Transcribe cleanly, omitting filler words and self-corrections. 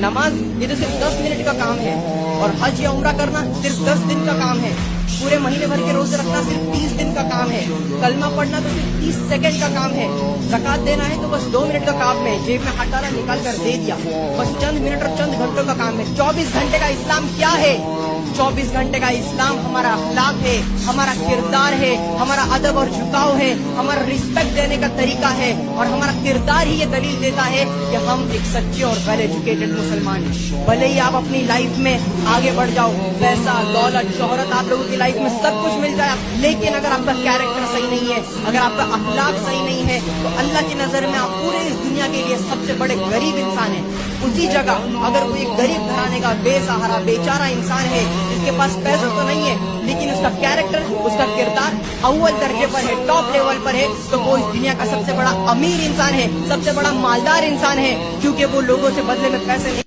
नमाज ये तो सिर्फ 10 मिनट का काम है, और हज या उम्रा करना सिर्फ 10 दिन का काम है, पूरे महीने भर के रोजे रखना सिर्फ 30 दिन का काम है, कलमा पढ़ना तो सिर्फ 30 सेकंड का काम है, ज़कात देना है तो बस 2 मिनट का काम है, जेब में हाथ डाला निकाल कर दे दिया, बस चंद मिनट और चंद घंटों का काम है। 24 घंटे का इस्लाम क्या है? 24 घंटे का इस्लाम हमारा अखलाक है, हमारा किरदार है, हमारा अदब और झुकाव है, हमारा रिस्पेक्ट देने का तरीका है, और हमारा किरदार ही ये दलील देता है कि हम एक सच्चे और वेल एजुकेटेड मुसलमान हैं। भले ही आप अपनी लाइफ में आगे बढ़ जाओ, पैसा दौलत शोहरत आप लोगों की लाइफ में सब कुछ मिल जाए, लेकिन अगर आपका कैरेक्टर सही नहीं है, अगर आपका अखलाक सही नहीं है, तो अल्लाह की नजर में आप पूरे इस दुनिया के लिए सबसे बड़े गरीब इंसान हैं। उसी जगह अगर कोई गरीब घराने का बेसहारा बेचारा इंसान है, जिसके पास पैसा तो नहीं है लेकिन उसका कैरेक्टर, उसका किरदार अव्वल दर्जे पर है, टॉप लेवल पर है, तो वो इस दुनिया का सबसे बड़ा अमीर इंसान है, सबसे बड़ा मालदार इंसान है, क्योंकि वो लोगों से बदले में पैसे नहीं